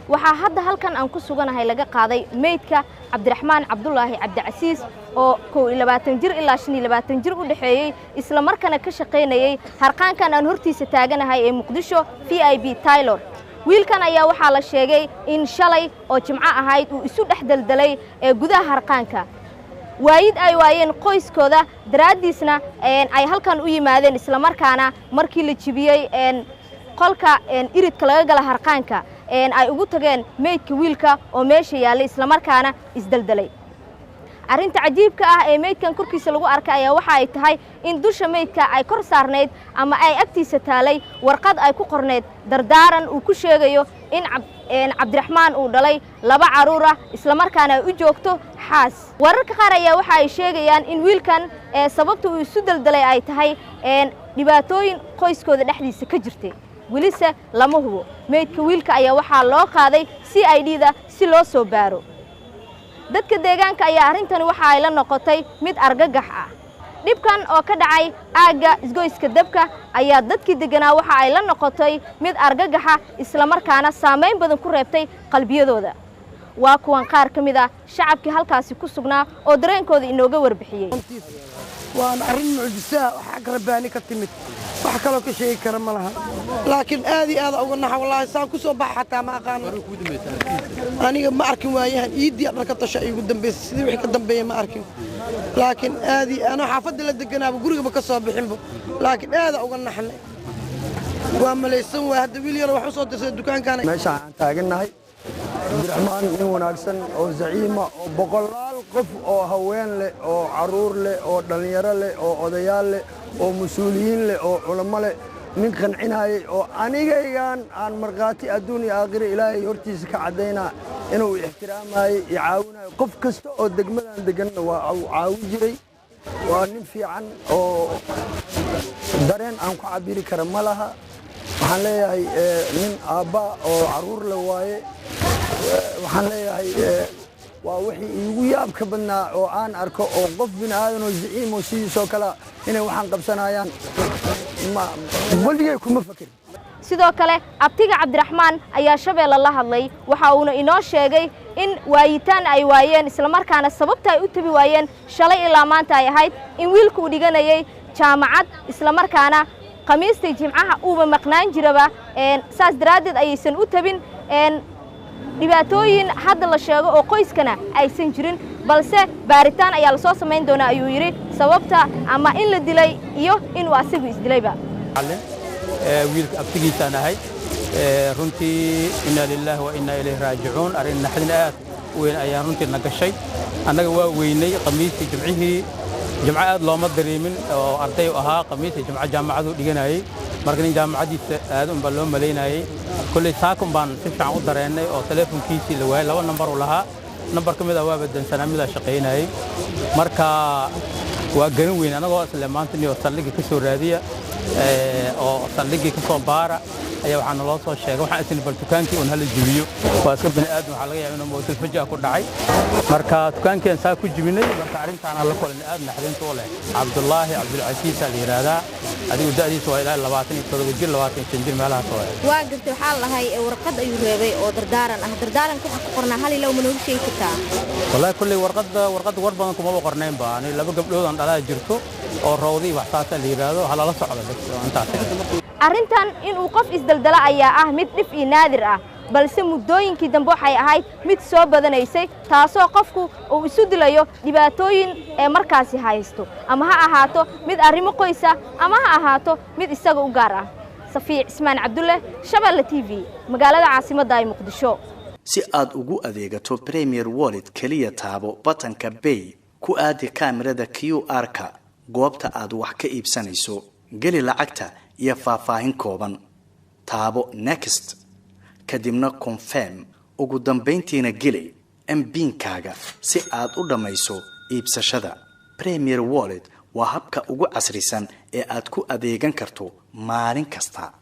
waxaa hadda halkan aan ku suganahay laga qaaday meydka Cabdiraxmaan Cabdullaahi Cabdicasiis oo 22 jir ilaa 25 jir u dhaxeeyay isla markaana ka shaqeynayay harqaankan aan hortiisa taaganahay ee Muqdisho VIB Taylor wiilkan ayaa waxaa la sheegay in shalay oo Jimco ahayd uu isu dhaxdaldalay ee gudaha harqaanka waayid ay waayeen qoyskooda daraadiisna ay halkan u yimaadeen isla markaana markii la jibiyay qolka iridka laga gala harqaanka ay ugu tageen meydka wiilka oo meesha yaalay isla markaana isdaldalay arinta cajiibka ah ee meydkan korkiisa lagu arkay ayaa waxa ay tahay in dusha meydka ay kor saarneed ama ay agtiisa taalay warqad ay ku qorneed dardaaran uu ku sheegayo in Cabdiraxmaan uu dhalay 2 caruur ah isla markaana ay u joogto xaas wararka qaar ayaa waxa ay sheegayaan in wiilkan sababta uu isu daldalay ay tahay dhibaatooyin qoyskooda dhexdiisa ka jirtay ولسه لما هو ميت كويلك أيه وحال الله قاضي CID ده سلو سوبارو دتك ديجان كأيه هرنتن وحايلا نقطي مد أرجح دبكان أو كدعي أجا إسقيس كدبكة أيه دتك ديجنا وحايلا نقطي مد أرجح إسلامر كان سامين بدن كربتي قلبي ذوذا وأكون قار كمذا شعب كهالكاسي كسبنا أدرين كذي إنه جور بحيي وأنا أرن معجزة وحق رباني كتمت وحكلو كشيء كرم لها لكن هذه أقولنا والله إنسان كسب حتى ما قام أنا ما أركن وياهن يدي أركض شيء قدام بس ذي قدام بيه ما أركن لكن هذه أنا حافظ للدقنا بقولك بكسب بحبه لكن هذا أقولنا حنا وأما ليس هو هذا بيلي روح صوت الدكان كان ماشي تاجنا هاي عبدالرحمن إنه ناقصن أو زعيمة أو بقلال قف أو هوين له أو عرور له أو دليرة له أو أضيال له أو مسؤولين له أو علماء له من قنعناي أو أنيجان عن مرقاتي أدوني آخر إلهي يرتيس كعدينا إنه احترام هاي يعاونا قف كست أو دقمنا أو عاوجري وننفي عن أو درين أنك عبير كرم لها waxaan leeyahay nin aabba oo caruur la waaye waxaan leeyahay waa wixii iigu yaabka badnaa oo aan arko oo qof binaadan oo zaciim oo sidoo kale inay waxaan qabsanayaan ma waligay kuma fakir sidoo kale abtiga Cabdiraxmaan ayaa Shabeelle la hadlay waxa uu inoo sheegay in waayitaan ay waayeen isla markaana sababta ay u tabi waayeen shalay ilaa maanta ay ahayd in wiilku u dhiganayay jaamacad isla markaana قميصتي جمعها أوبا مقنان جربا ساس درادد أيسن أتبين dhibaatooyin hadda la sheego oo qoyskana aysan jirin balse baaritaan ayaa la soo sameyn doonaa ayuu yiri sababta ama in la dilay iyo in uu asigu isdilayba wiilka abtigiisa nahay runtii inna lillahi wa inna ilayhi raaji'uun arin naxdinaad weyn ayaan runtii nagashay annaga waa weynay qamiistii jimcihii جمعات لو ما دريمين أو أرتي وها قميص جمعة ديجناي مركني جامعة هذا بلوم مليناي كل ساكم بان تسمع ودرينا أو تلفون كيسي لواي لو نمبر ولها نمبر كم إذا هو بدن سنة مذا شقيناي مركا وجنوين أنا قاس لما أنتني وصلك كسر هذه أو صلك كسر بارا أيوة عن الله صار شيء وحاسين بالتكان كي ونهل الجبيو واسكب بني آدم حلقة يعني موت الفجأة كل داعي مركا تكان كي إنسان كل جبيني مركا عرفت عن الله كل آدم حدين طوله عبد الله عبد العزيز الإرادة هذه ودادي سوالها اللواتني تطلب الجيل اللواتني تنجيل مالها سوالها واقفت الحال هاي ورقد أيوة أو دردارا كل قرنا هالي لو منو شيء كتا والله كل ورقد وربانكم ما بقرنين باني لا بقبلوا عن على جرتو أو روضي وحساس الإرادة هلا لا صعب أنت arrintan in uu qof isdaldala ayaa ah mid dhif iyo naadir ah balse muddooyinkii dambe waxay ahayd mid soo badanaysay taasoo qofku uu isu dilayo dhibaatooyin ee markaasi haysto ama ha ahaato mid arrimo qoysa ama ha ahaato mid isaga u gaar ah Safiic Ismaan Cabdulle Shabeelle TV magaalada caasimadda ay Muqdisho si aad ugu adeegato Premier Wallet kaliya taabo batanka Pay ku aadi kaamirada QR-ka goobta aad wax ka iibsanayso gali lacagta iyo faahfaahin kooban taabo next kadibna confirm ugu dambeyntiina geli MPin-kaaga si aad u dhamayso iibsashada Premier Wallet waa habka ugu casrisan ee aad ku adeegan karto maalin kasta